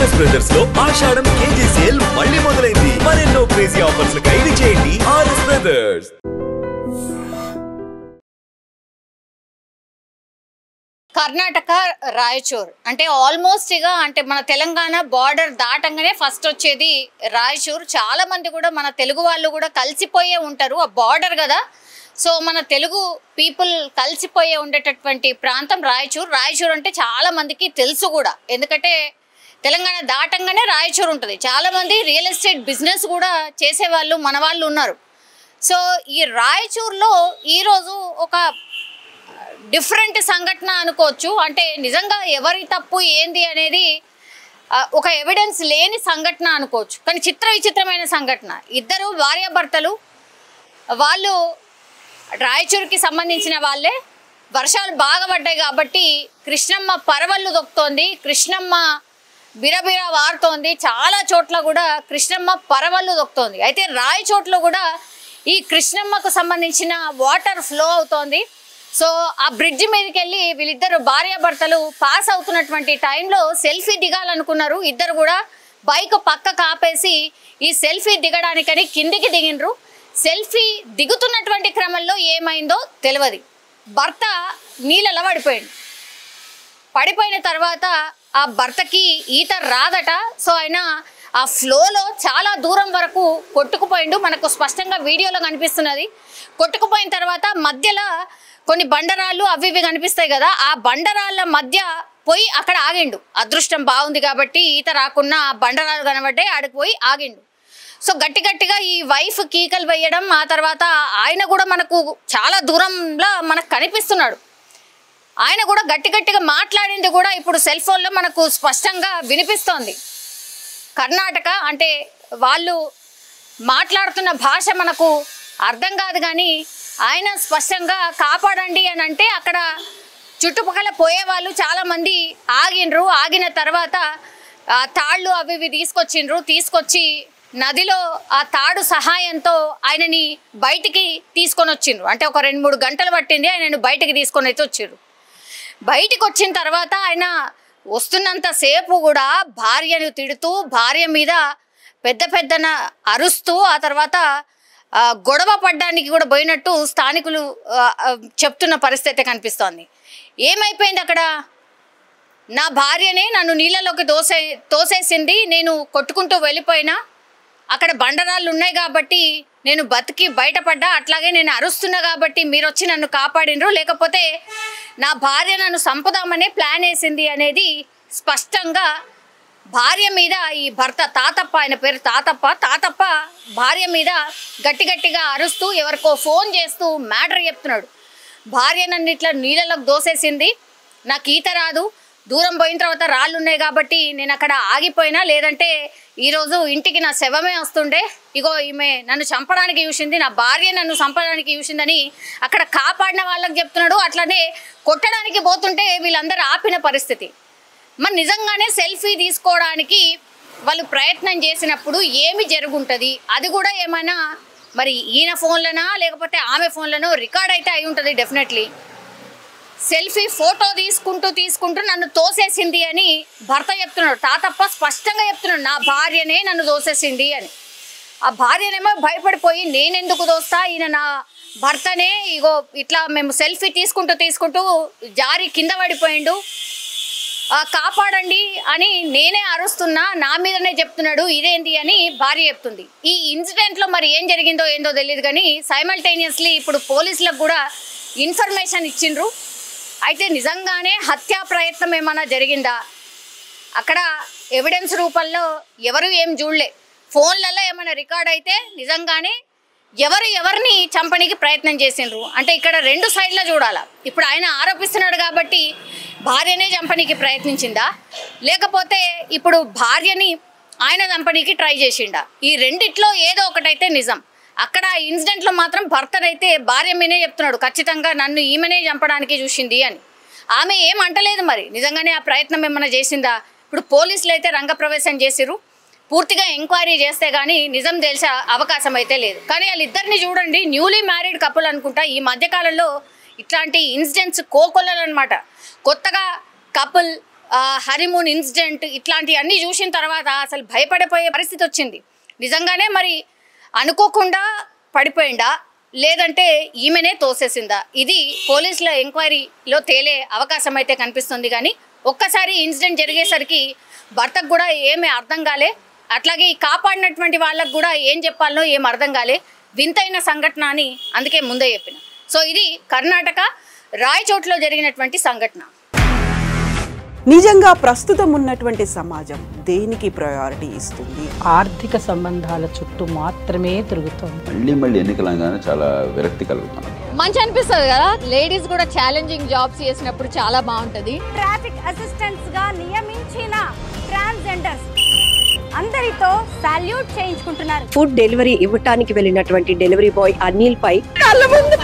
RS brothers లో ఆషాఢం KG sale మళ్ళీ మొదలైంది. మరెన్నో క్రేజీ ఆఫర్స్ లు ఖైదీ చేయండి ఆర్ఎస్ బ్రదర్స్. కర్ణాటక రాయచూర్ అంటే ఆల్మోస్ట్ ఇక అంటే మన తెలంగాణ బార్డర్ దాటంగానే ఫస్ట్ వచ్చేది రాయచూర్. చాలా మంది కూడా మన తెలుగు వాళ్ళు కూడా కలిసిపోయే ఉంటారు, ఆ బార్డర్ కదా. సో మన తెలుగు పీపుల్ కలిసిపోయే ఉండేటటువంటి ప్రాంతం రాయచూర్. రాయచూర్ అంటే చాలా మందికి తెలుసు కూడా, ఎందుకంటే తెలంగాణ దాటంగానే రాయచూర్ ఉంటుంది. చాలామంది రియల్ ఎస్టేట్ బిజినెస్ కూడా చేసేవాళ్ళు మన వాళ్ళు ఉన్నారు. సో ఈ రాయచూర్లో ఈరోజు ఒక డిఫరెంట్ సంఘటన అనుకోవచ్చు. అంటే నిజంగా ఎవరి తప్పు ఏంది అనేది ఒక ఎవిడెన్స్ లేని సంఘటన అనుకోవచ్చు, కానీ విచిత్రమైన సంఘటన. ఇద్దరు భార్యాభర్తలు, వాళ్ళు రాయచూర్కి సంబంధించిన వాళ్ళే. వర్షాలు బాగా పడ్డాయి కాబట్టి కృష్ణమ్మ పరవళ్ళు దొక్కుతోంది, కృష్ణమ్మ బిరబిర వారుతోంది. చాలా చోట్ల కూడా కృష్ణమ్మ పరవళ్ళు దొక్కుతోంది. అయితే రాయచోట్లో కూడా ఈ కృష్ణమ్మకు సంబంధించిన వాటర్ ఫ్లో అవుతోంది. సో ఆ బ్రిడ్జ్ మీదకి వెళ్ళి వీళ్ళిద్దరు భార్యాభర్తలు పాస్ అవుతున్నటువంటి టైంలో సెల్ఫీ దిగాలనుకున్నారు. ఇద్దరు కూడా బైక్ పక్కకు ఆపేసి ఈ సెల్ఫీ దిగడానికని కిందికి దిగినరు. సెల్ఫీ దిగుతున్నటువంటి క్రమంలో ఏమైందో తెలియదు, భర్త నీళ్ళలో పడిపోయిన తర్వాత ఆ భర్తకి ఈత రాదట. సో ఆయన ఆ ఫ్లోలో చాలా దూరం వరకు కొట్టుకుపోయిండు. మనకు స్పష్టంగా వీడియోలో కనిపిస్తున్నది. కొట్టుకుపోయిన తర్వాత మధ్యలో కొన్ని బండరాళ్ళు అవి ఇవి కనిపిస్తాయి కదా, ఆ బండరాళ్ళ మధ్య పోయి అక్కడ ఆగిండు. అదృష్టం బాగుంది కాబట్టి ఈత రాకుండా ఆ బండరాళ్ళు కనబడ్డాయి, ఆడికి పోయి ఆగిండు. సో గట్టిగా ఈ వైఫ్ కీకలు వేయడం, ఆ తర్వాత ఆయన కూడా మనకు చాలా దూరంలో మనకు కనిపిస్తున్నాడు. ఆయన కూడా గట్టిగా మాట్లాడింది కూడా ఇప్పుడు సెల్ ఫోన్లో మనకు స్పష్టంగా వినిపిస్తోంది. కర్ణాటక అంటే వాళ్ళు మాట్లాడుతున్న భాష మనకు అర్థం కాదు, కానీ ఆయన స్పష్టంగా కాపాడండి అని అంటే అక్కడ చుట్టుపక్కల పోయేవాళ్ళు చాలామంది ఆగినరు. ఆగిన తర్వాత తాళ్ళు అవి ఇవి తీసుకొచ్చి నదిలో ఆ తాడు సహాయంతో ఆయనని బయటికి తీసుకొని వచ్చిండ్రు. అంటే ఒక 2-3 గంటలు పట్టింది ఆయనను బయటికి తీసుకొని అయితే వచ్చిండ్రు. బయటికి వచ్చిన తర్వాత ఆయన వస్తున్నంతసేపు కూడా భార్యను తిడుతూ, భార్య మీద పెద్దన అరుస్తూ, ఆ తర్వాత గొడవ పడ్డానికి కూడా పోయినట్టు స్థానికులు చెప్తున్న పరిస్థితి కనిపిస్తోంది. ఏమైపోయింది అక్కడ? నా భార్యనే నన్ను నీళ్ళలోకి తోసేసింది, నేను కొట్టుకుంటూ వెళ్ళిపోయినా, అక్కడ బండరాళ్ళు ఉన్నాయి కాబట్టి నేను బతికి బయటపడ్డా, అట్లాగే నేను అరుస్తున్నా కాబట్టి మీరు వచ్చి నన్ను కాపాడినరు, లేకపోతే నా భార్య నన్ను చంపుదామనే ప్లాన్ వేసింది అనేది స్పష్టంగా భార్య మీద ఈ భర్త తాతప్ప, ఆయన పేరు తాతప్ప భార్య మీద గట్టిగా అరుస్తూ ఎవరికో ఫోన్ చేస్తూ మ్యాటర్ చెప్తున్నాడు. భార్య నన్ను ఇట్లా నీళ్ళలోకి దోసేసింది, నాకు ఈత రాదు, దూరం పోయిన తర్వాత రాళ్ళు ఉన్నాయి కాబట్టి నేను అక్కడ ఆగిపోయినా, లేదంటే ఈరోజు ఇంటికి నా శవమే వస్తుండే, ఇగో ఈమె నన్ను చంపడానికి చూసింది, నా భార్య నన్ను చంపడానికి చూసిందని అక్కడ కాపాడిన వాళ్ళకి చెప్తున్నాడు. అట్లనే కొట్టడానికి పోతుంటే వీళ్ళందరూ ఆపిన పరిస్థితి. మరి నిజంగానే సెల్ఫీ తీసుకోవడానికి వాళ్ళు ప్రయత్నం చేసినప్పుడు ఏమి జరుగుంటుంది? అది కూడా ఏమైనా మరి ఈయన ఫోన్లనా లేకపోతే ఆమె ఫోన్లను రికార్డ్ అయితే అయి ఉంటుంది డెఫినెట్లీ. సెల్ఫీ ఫోటో తీసుకుంటూ నన్ను తోసేసింది అని భర్త చెప్తున్నాడు. తాతప్ప స్పష్టంగా చెప్తున్నాడు, నా భార్యనే నన్ను తోసేసింది అని. ఆ భార్యనేమో భయపడిపోయి నేనెందుకు దోస్తా, ఈయన నా భర్తనే, ఇగో ఇట్లా మేము సెల్ఫీ తీసుకుంటూ జారి కింద పడిపోయిండు, కాపాడండి అని నేనే అరుస్తున్నా, నా మీదనే చెప్తున్నాడు, ఇదేంటి అని భార్య చెప్తుంది. ఈ ఇన్సిడెంట్లో మరి ఏం జరిగిందో ఏందో తెలియదు, కానీ సైమల్టేనియస్లీ ఇప్పుడు పోలీసులకు కూడా ఇన్ఫర్మేషన్ ఇచ్చిండ్రు. అయితే నిజంగానే హత్యా ప్రయత్నం ఏమైనా జరిగిందా? అక్కడ ఎవిడెన్స్ రూపంలో ఎవరు ఏం చూడలే, ఫోన్లలో ఏమైనా రికార్డ్ అయితే నిజంగానే ఎవరిని చంపడానికి ప్రయత్నం చేసిండ్రు అంటే ఇక్కడ 2 సైడ్ల చూడాలా. ఇప్పుడు ఆయన ఆరోపిస్తున్నాడు కాబట్టి భార్యనే చంపడానికి ప్రయత్నించిందా, లేకపోతే ఇప్పుడు భార్యని ఆయన చంపడానికి ట్రై చేసిండా? ఈ రెండిట్లో ఏదో ఒకటైతే నిజం. అక్కడ ఇన్సిడెంట్లో మాత్రం భర్తనైతే భార్య మీదే చెప్తున్నాడు, ఖచ్చితంగా నన్ను ఈమెనే చంపడానికి చూసింది అని. ఆమె ఏం అంటలేదు, మరి నిజంగానే ఆ ప్రయత్నం ఏమైనా చేసిందా? ఇప్పుడు పోలీసులు అయితే రంగప్రవేశం చేసిరు, పూర్తిగా ఎంక్వైరీ చేస్తే కానీ నిజం తెలిసే అవకాశం అయితే లేదు. కానీ వాళ్ళిద్దరిని చూడండి, న్యూలీ మ్యారీడ్ కపుల్ అనుకుంటా. ఈ మధ్యకాలంలో ఇట్లాంటి ఇన్సిడెంట్స్ కోకొల్లలు అనమాట. కొత్తగా కపుల్ హనీమూన్ ఇన్సిడెంట్ ఇట్లాంటివన్నీ చూసిన తర్వాత అసలు భయపడిపోయే పరిస్థితి వచ్చింది. నిజంగానే మరి అనుకోకుండా పడిపోయిందా లేదంటే ఈమెనే తోసేసిందా, ఇది పోలీసుల ఎంక్వైరీలో తేలే అవకాశం అయితే కనిపిస్తుంది. కానీ ఒక్కసారి ఇన్సిడెంట్ జరిగేసరికి భర్తకు కూడా ఏమీ అర్థం కాలే, అట్లాగే కాపాడినటువంటి వాళ్ళకు కూడా ఏం చెప్పాలనో ఏం అర్థం కాలే. వింతైన సంఘటన అని అందుకే ముందే చెప్పిన. సో ఇది కర్ణాటక రాయచోట్లో జరిగినటువంటి సంఘటన. నిజంగా ప్రస్తుతం ఉన్నటువంటి సమాజం దేనికి ప్రయారిటీ ఇస్తుంది? ఆర్థిక సంబంధాల చుట్టూ మాత్రమే తిరుగుతుంది. మళ్ళీ ఎన్నికలంగానే చాలా విరక్తి కలుగుతాను. మంచి అనిపిస్తుంది కదా, లేడీస్ కూడా ఛాలెంజింగ్ జాబ్స్ చేసినప్పుడు చాలా బాగుంటది. ట్రాఫిక్ అసిస్టెంట్స్ గా నియమించిన ట్రాన్స్జెండర్స్ అందరితో సాల్యూట్ చేయించుకుంటున్నారు. ఫుడ్ డెలివరీ ఇవ్వటానికి వెళ్ళినటువంటి డెలివరీ బాయ్ అనిల్ పై కళ్ళ ముందు